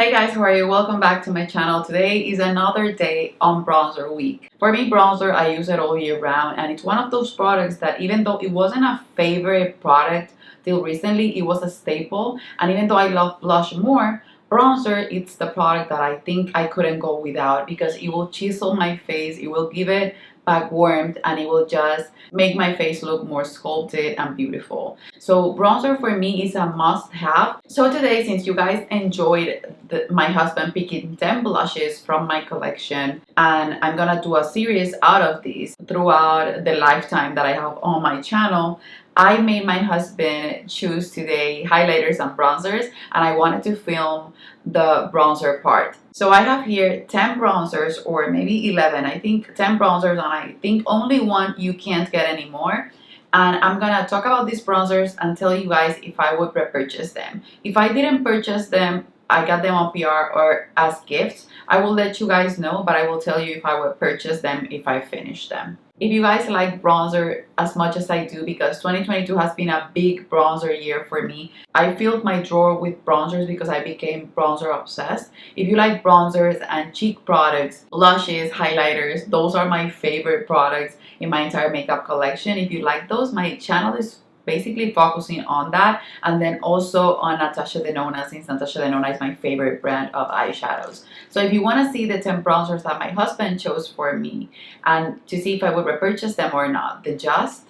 Hey guys, how are you? Welcome back to my channel. Today is another day on bronzer week. For me, bronzer, I use it all year round, and it's one of those products that even though it wasn't a favorite product till recently, it was a staple. And even though I love blush more, bronzer, it's the product that I think I couldn't go without because it will chisel my face, it will give it back warmth, and it will just make my face look more sculpted and beautiful. So bronzer for me is a must have. So today, since you guys enjoyed my husband picking 10 blushes from my collection, and I'm gonna do a series out of these throughout the lifetime that I have on my channel, I made my husband choose today highlighters and bronzers, and I wanted to film the bronzer part. So I have here 10 bronzers, or maybe 11, I think 10 bronzers, and I think only one you can't get anymore. And I'm gonna talk about these bronzers and tell you guys if I would repurchase them. If I didn't purchase them, I got them on PR or as gifts, I will let you guys know, but I will tell you if I would purchase them if I finish them. If you guys like bronzer as much as I do, because 2022 has been a big bronzer year for me, I filled my drawer with bronzers because I became bronzer obsessed. If you like bronzers and cheek products, blushes, highlighters, those are my favorite products in my entire makeup collection. If you like those, my channel is basically focusing on that, and then also on Natasha Denona, since Natasha Denona is my favorite brand of eyeshadows. So if you want to see the 10 bronzers that my husband chose for me and to see if I would repurchase them or not, then just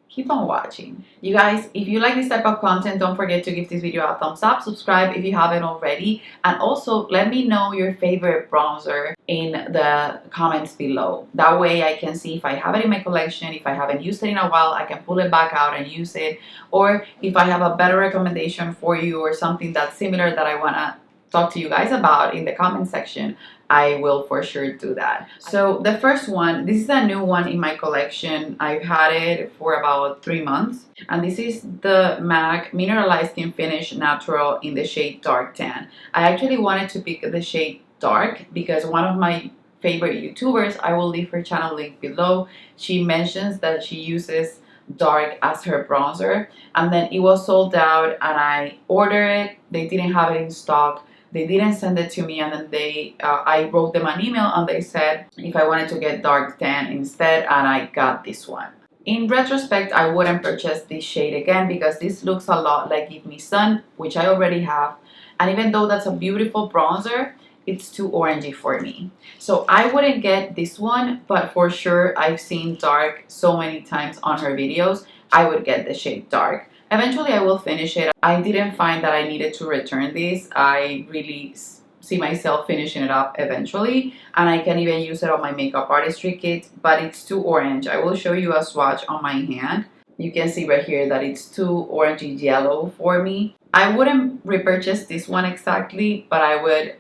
keep on watching. You guys, if you like this type of content, don't forget to give this video a thumbs up, subscribe if you haven't already, and also let me know your favorite bronzer in the comments below. That way I can see if I have it in my collection. If I haven't used it in a while, I can pull it back out and use it, or if I have a better recommendation for you or something that's similar that I want to talk to you guys about in the comment section, I will for sure do that. So the first one, this is a new one in my collection. I've had it for about 3 months, and this is the MAC Mineralized Skin Finish Natural in the shade Dark Tan. I actually wanted to pick the shade Dark because one of my favorite YouTubers, I will leave her channel link below, she mentions that she uses dark as her bronzer, and then it was sold out and I ordered it. They didn't have it in stock. They didn't send it to me, and then I wrote them an email and they said if I wanted to get dark tan instead, and I got this one. In retrospect, I wouldn't purchase this shade again because this looks a lot like Give Me Sun, which I already have, and even though that's a beautiful bronzer, it's too orangey for me. So I wouldn't get this one, but for sure I've seen dark so many times on her videos. I would get the shade dark. Eventually I will finish it. I didn't find that I needed to return this. I really see myself finishing it up eventually, and I can even use it on my makeup artistry kit, but it's too orange. I will show you a swatch on my hand. You can see right here that it's too orangey yellow for me. I wouldn't repurchase this one exactly, but I would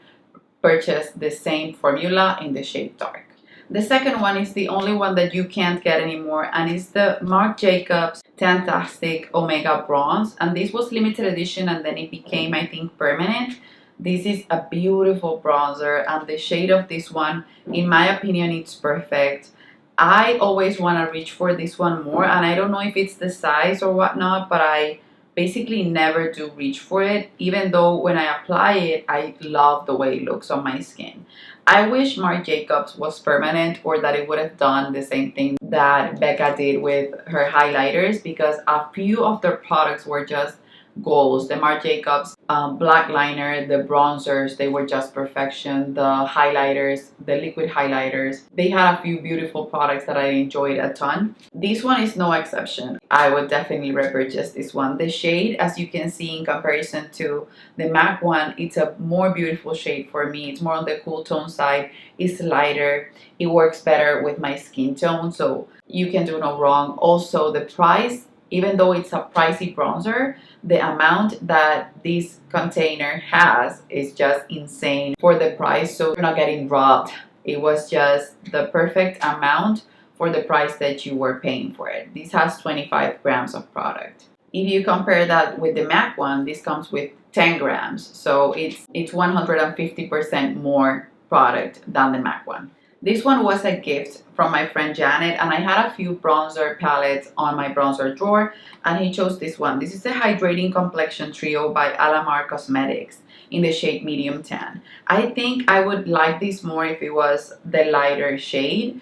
purchase the same formula in the shade dark. The second one is the only one that you can't get anymore, and it's the Marc Jacobs Fantastic Omega Bronze, and this was limited edition and then it became, I think, permanent. This is a beautiful bronzer, and the shade of this one, in my opinion, it's perfect. I always want to reach for this one more, and I don't know if it's the size or whatnot, but I basically never do reach for it, even though when I apply it, I love the way it looks on my skin. I wish Marc Jacobs was permanent, or that it would have done the same thing that Becca did with her highlighters, because a few of their products were just goals. The Marc Jacobs black liner, the bronzers, they were just perfection. The highlighters, the liquid highlighters, they had a few beautiful products that I enjoyed a ton. This one is no exception. I would definitely repurchase this one. The shade, as you can see in comparison to the MAC one, it's a more beautiful shade for me. It's more on the cool tone side. It's lighter. It works better with my skin tone, so you can do no wrong. Also, the price, even though it's a pricey bronzer, the amount that this container has is just insane for the price, so you're not getting robbed. It was just the perfect amount for the price that you were paying for it. This has 25 grams of product. If you compare that with the MAC one, this comes with 10 grams, so it's 150% more product than the MAC one. This one was a gift from my friend Janet, and I had a few bronzer palettes on my bronzer drawer, and he chose this one. This is the Hydrating Complexion Trio by Alamar Cosmetics. in the shade medium tan. I think I would like this more if it was the lighter shade.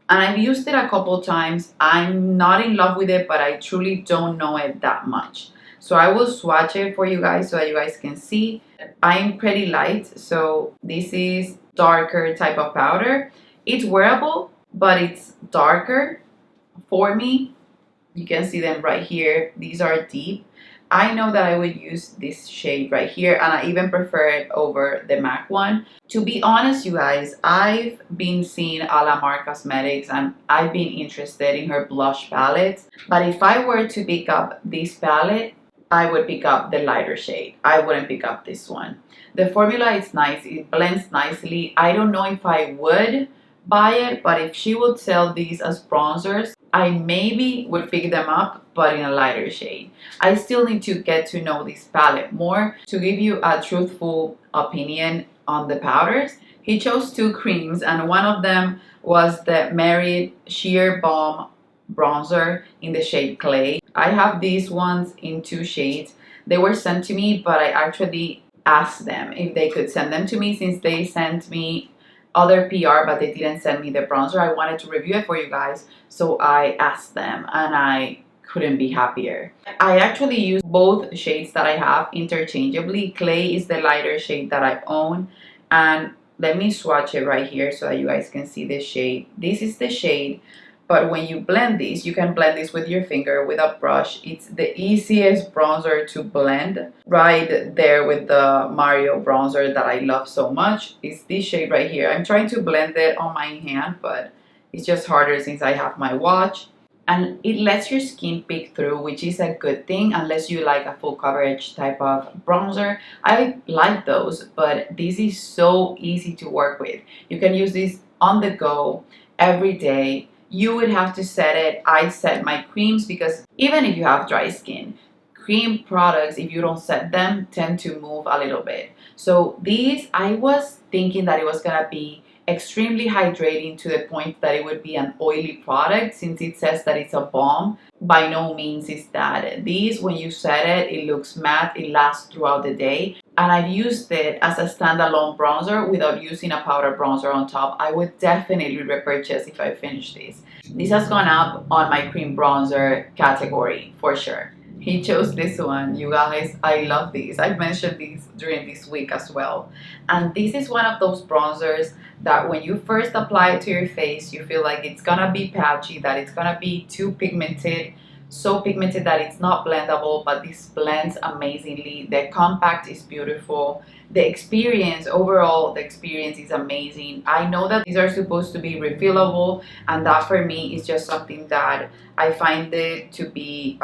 And I've used it a couple times. I'm not in love with it, but I truly don't know it that much. So I will swatch it for you guys so that you guys can see. I'm pretty light, so this is darker type of powder. It's wearable, but it's darker for me. You can see them right here. These are deep. I know that I would use this shade right here, and I even prefer it over the MAC one. To be honest, you guys, I've been seeing Alamar Cosmetics and I've been interested in her blush palettes. But if I were to pick up this palette, I would pick up the lighter shade. I wouldn't pick up this one. The formula is nice. It blends nicely. I don't know if I would buy it, but if she would sell these as bronzers, I maybe would pick them up, but in a lighter shade. I still need to get to know this palette more to give you a truthful opinion on the powders. He chose two creams, and one of them was the Merit Sheer Balm bronzer in the shade Clay. I have these ones in two shades. They were sent to me, but I actually asked them if they could send them to me, since they sent me other PR but they didn't send me the bronzer. I wanted to review it for you guys, so I asked them and I couldn't be happier. I actually use both shades that I have interchangeably. Clay is the lighter shade that I own, and let me swatch it right here so that you guys can see the shade. This is the shade, but when you blend this, you can blend this with your finger, with a brush. It's the easiest bronzer to blend. Right there with the Mario bronzer that I love so much is this shade right here. I'm trying to blend it on my hand, but it's just harder since I have my watch. And it lets your skin peek through, which is a good thing unless you like a full coverage type of bronzer. I like those, but this is so easy to work with. You can use this on the go every day. You would have to set it. I set my creams because even if you have dry skin, cream products, if you don't set them, tend to move a little bit. So these, I was thinking that it was gonna be extremely hydrating to the point that it would be an oily product, since it says that it's a balm. By no means is that. These, when you set it, it looks matte, it lasts throughout the day. And I've used it as a standalone bronzer without using a powder bronzer on top. I would definitely repurchase if I finish this. This has gone up on my cream bronzer category for sure. He chose this one. You guys, I love these. I've mentioned these during this week as well. And this is one of those bronzers that when you first apply it to your face, you feel like it's gonna be patchy, that it's gonna be too pigmented, so pigmented that it's not blendable, but this blends amazingly. The compact is beautiful. The experience, overall, the experience is amazing. I know that these are supposed to be refillable, and that for me is just something that I find it to be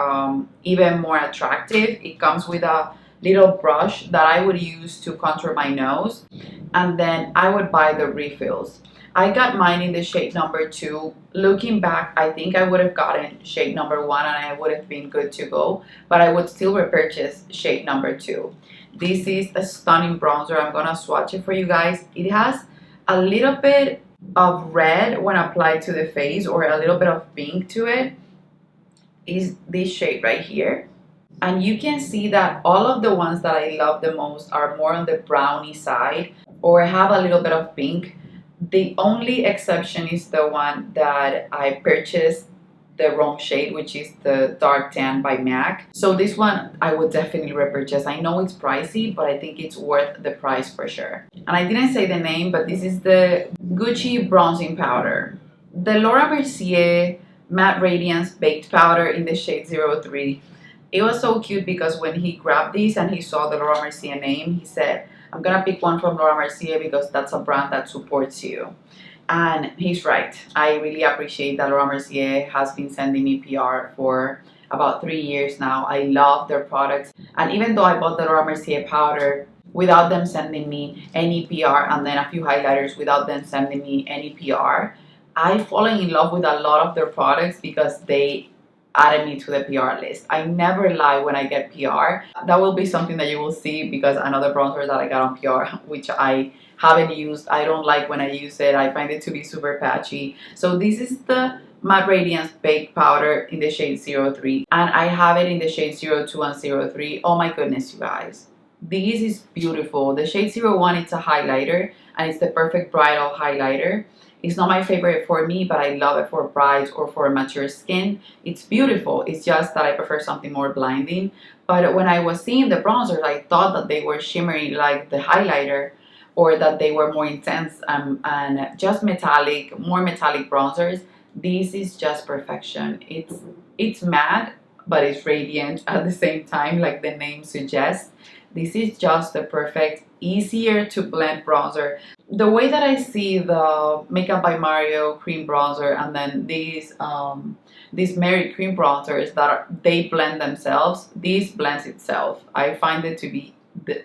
even more attractive. It comes with a little brush that I would use to contour my nose, and then I would buy the refills. I got mine in the shade number 2. Looking back, I think I would have gotten shade number 1 and I would have been good to go, but I would still repurchase shade number 2. This is a stunning bronzer. I'm gonna swatch it for you guys. It has a little bit of red when applied to the face, or a little bit of pink to it. Is this shade right here. And you can see that all of the ones that I love the most are more on the brownie side or have a little bit of pink. The only exception is the one that I purchased the wrong shade, which is the dark tan by MAC. So this one I would definitely repurchase. I know it's pricey, but I think it's worth the price for sure. And I didn't say the name, but this is the Gucci bronzing powder. The Laura Mercier Matte Radiance Baked Powder in the shade 03. It was so cute because when he grabbed these and he saw the Laura Mercier name, he said, I'm gonna pick one from Laura Mercier because that's a brand that supports you. And he's right. I really appreciate that Laura Mercier has been sending me PR for about 3 years now. I love their products. And even though I bought the Laura Mercier powder without them sending me any PR, and then a few highlighters without them sending me any PR, I've fallen in love with a lot of their products because they added me to the PR list. I never lie when I get PR. That will be something that you will see because another bronzer that I got on PR, which I haven't used, I don't like when I use it. I find it to be super patchy. So this is the Matte Radiance Baked Powder in the shade 03. And I have it in the shade 02 and 03. Oh my goodness, you guys. This is beautiful. The shade 01, it's a highlighter, and it's the perfect bridal highlighter. It's not my favorite for me, but I love it for brides or for mature skin. It's beautiful. It's just that I prefer something more blinding. But when I was seeing the bronzers, I thought that they were shimmery like the highlighter, or that they were more intense and just metallic, more metallic bronzers. This is just perfection. It's matte, but it's radiant at the same time, like the name suggests. This is just the perfect, easier to blend bronzer. The way that I see the Makeup by Mario cream bronzer and then these Mary cream bronzers that they blend themselves, this blends itself. I find it to be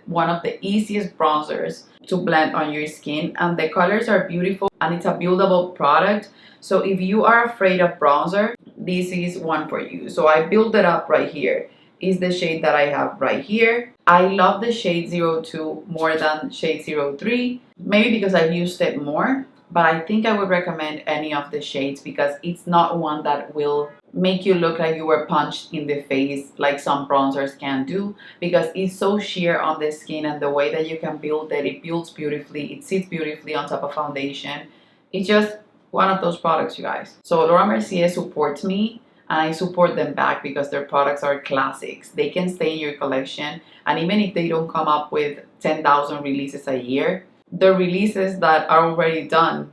one of the easiest bronzers to blend on your skin, and the colors are beautiful, and it's a buildable product. So if you are afraid of bronzer, this is one for you. So I build it up right here. Is the shade that I have right here. I love the shade 02 more than shade 03, maybe because I've used it more, but I think I would recommend any of the shades because it's not one that will make you look like you were punched in the face like some bronzers can do, because it's so sheer on the skin, and the way that you can build it, it builds beautifully, it sits beautifully on top of foundation. It's just one of those products, you guys. So Laura Mercier supports me, and I support them back because their products are classics. They can stay in your collection, and even if they don't come up with 10,000 releases a year, the releases that are already done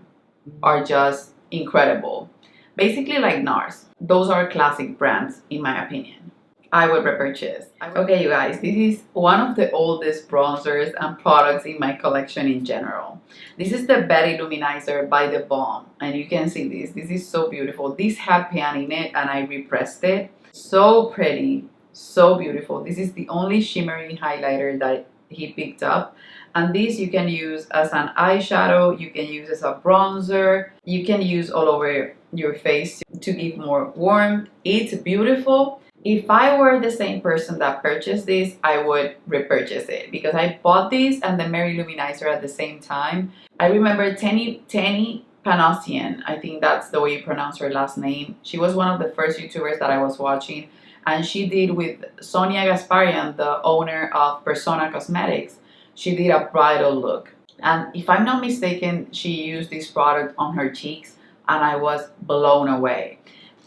are just incredible. Basically like NARS. Those are classic brands in my opinion. I would repurchase. Okay, you guys, this is one of the oldest bronzers and products in my collection in general. This is the Betty Luminizer by The Balm, and you can see this. This is so beautiful. This had pan in it, and I repressed it. So pretty, so beautiful. This is the only shimmery highlighter that he picked up, and this you can use as an eyeshadow, you can use as a bronzer, you can use all over your face to give more warmth. It's beautiful. If I were the same person that purchased this, I would repurchase it because I bought this and the Mary Luminizer at the same time. I remember Tenny Panosian, I think that's the way you pronounce her last name. She was one of the first YouTubers that I was watching, and she did with Sonia Gasparian, the owner of Persona Cosmetics, she did a bridal look. And if I'm not mistaken, she used this product on her cheeks, and I was blown away.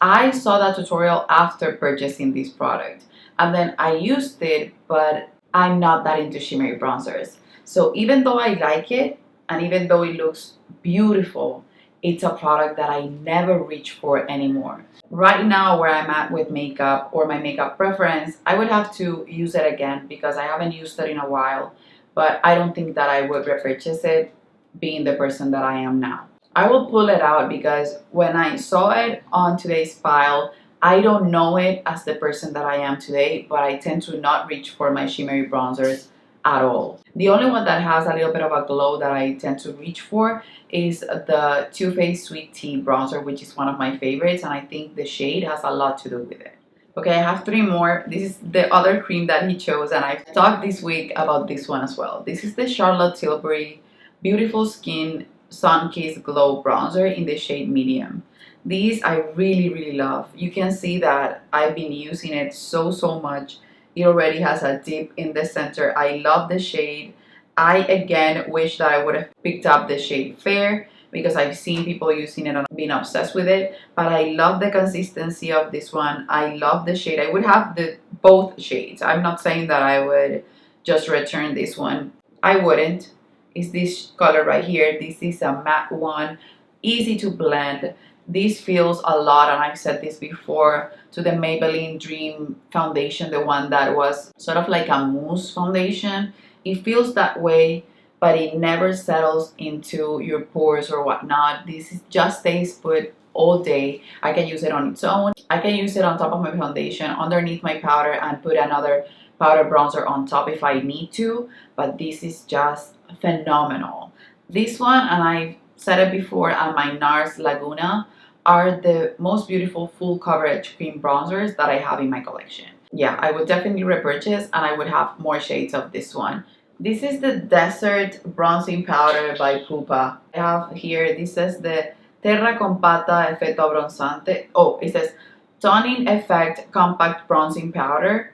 I saw that tutorial after purchasing this product, and then I used it, but I'm not that into shimmery bronzers. So even though I like it, and even though it looks beautiful, it's a product that I never reach for anymore. Right now, where I'm at with makeup or my makeup preference, I would have to use it again because I haven't used it in a while, but I don't think that I would repurchase it being the person that I am now. I will pull it out because when I saw it on today's pile, I don't know it as the person that I am today, but I tend to not reach for my shimmery bronzers at all. The only one that has a little bit of a glow that I tend to reach for is the Too Faced Sweet Tea bronzer, which is one of my favorites, and I think the shade has a lot to do with it. Okay, I have three more. This is the other cream that he chose, and I've talked this week about this one as well. This is the Charlotte Tilbury Beautiful Skin Sun Kissed Glow Bronzer in the shade medium. These I really love. You can see that I've been using it so much. It already has a dip in the center. I love the shade. I again wish that I would have picked up the shade Fair because I've seen people using it and been obsessed with it, but I love the consistency of this one. I love the shade. I would have both shades. I'm not saying that I would just return this one. I wouldn't. Is this color right here. This is a matte one, easy to blend. This feels a lot, and I've said this before, to the Maybelline Dream foundation, the one that was sort of like a mousse foundation. It feels that way, but it never settles into your pores or whatnot. This just stays put all day. I can use it on its own. I can use it on top of my foundation, underneath my powder, and put another powder bronzer on top if I need to, but this is just phenomenal. This one, and I said it before, and my NARS Laguna are the most beautiful full coverage cream bronzers that I have in my collection. Yeah, I would definitely repurchase, and I would have more shades of this one. This is the Desert Bronzing Powder by Pupa. I have here, this says the Terra Compata Effetto Bronzante. Oh, it says Toning Effect Compact Bronzing Powder.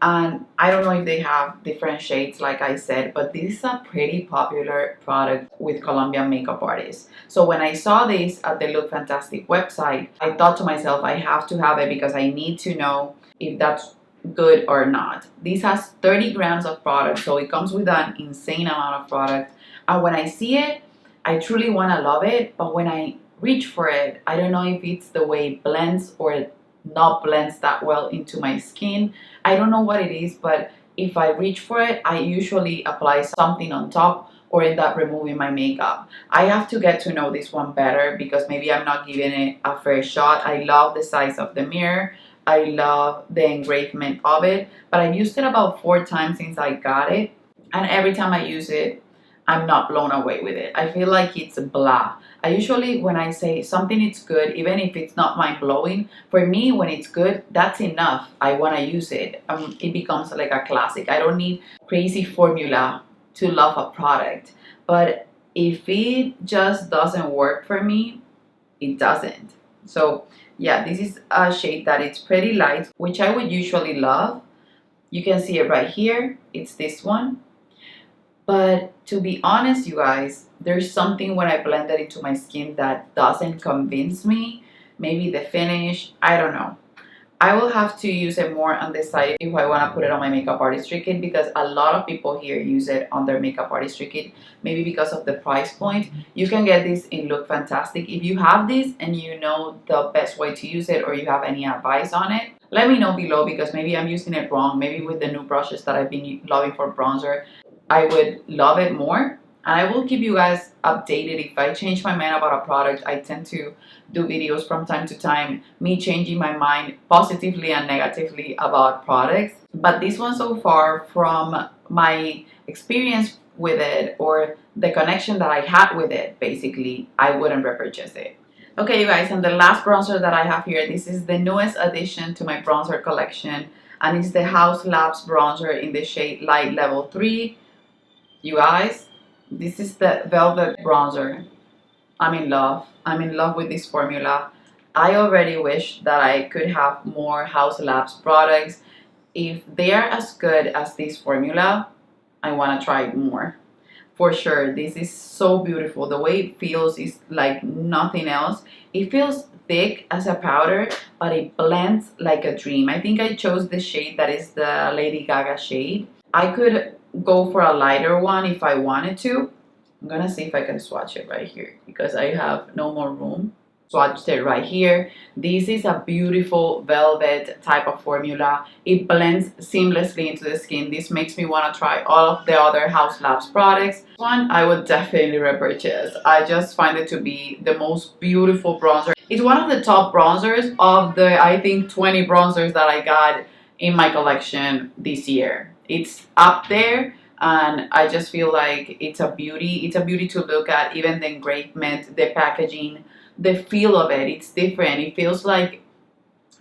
And I don't know if they have different shades like I said, but this is a pretty popular product with Colombian makeup artists. So when I saw this at the Look Fantastic website, I thought to myself, I have to have it because I need to know if that's good or not. This has 30 grams of product, so it comes with an insane amount of product. And when I see it, I truly want to love it, but when I reach for it, I don't know if it's the way it blends or not blends that well into my skin. I don't know what it is, but if I reach for it, I usually apply something on top or end up removing my makeup. I have to get to know this one better because maybe I'm not giving it a fair shot. I love the size of the mirror. I love the engravement of it, but I've used it about 4 times since I got it, and every time I use it, I'm not blown away with it. I feel like it's blah. I usually, when I say something is good, even if it's not mind blowing, for me, when it's good, that's enough. I want to use it. It becomes like a classic. I don't need crazy formula to love a product. But if it just doesn't work for me, it doesn't. So yeah, this is a shade that it's pretty light, which I would usually love. You can see it right here. It's this one. But to be honest, you guys, there's something when I blend it into my skin that doesn't convince me. Maybe the finish, I don't know. I will have to use it more on this side if I want to put it on my makeup artistry kit, because a lot of people here use it on their makeup artistry kit, maybe because of the price point. You can get this in Look Fantastic. If you have this and you know the best way to use it or you have any advice on it, let me know below, because maybe I'm using it wrong. Maybe with the new brushes that I've been loving for bronzer, I would love it more. And I will keep you guys updated if I change my mind about a product. I tend to do videos from time to time, me changing my mind positively and negatively about products. But this one so far, from my experience with it or the connection that I had with it, basically, I wouldn't repurchase it. Okay, you guys, and the last bronzer that I have here, this is the newest addition to my bronzer collection, and it's the House Labs bronzer in the shade Light Level 3. You guys, this is the Velvet bronzer. I'm in love. I'm in love with this formula. I already wish that I could have more House Labs products. If they are as good as this formula, I want to try it more. For sure, this is so beautiful. The way it feels is like nothing else. It feels thick as a powder, but it blends like a dream. I think I chose the shade that is the Lady Gaga shade. I could go for a lighter one if I wanted to. I'm gonna see if I can swatch it right here because I have no more room. Swatched it right here. This is a beautiful velvet type of formula. It blends seamlessly into the skin. This makes me want to try all of the other House Labs products. This one I would definitely repurchase. I just find it to be the most beautiful bronzer. It's one of the top bronzers of the, I think, 20 bronzers that I got in my collection this year. It's up there, and I just feel like it's a beauty. It's a beauty to look at. Even the engravement, the packaging, the feel of it, it's different. It feels like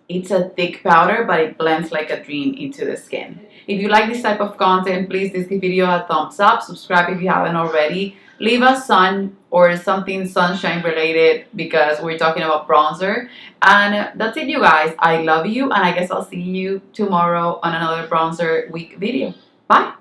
it's a thick powder, but it blends like a dream into the skin. If you like this type of content, please give this video a thumbs up. Subscribe if you haven't already. Leave a sun or something sunshine related because we're talking about bronzer. And that's it, you guys. I love you, and I guess I'll see you tomorrow on another bronzer week video. Bye.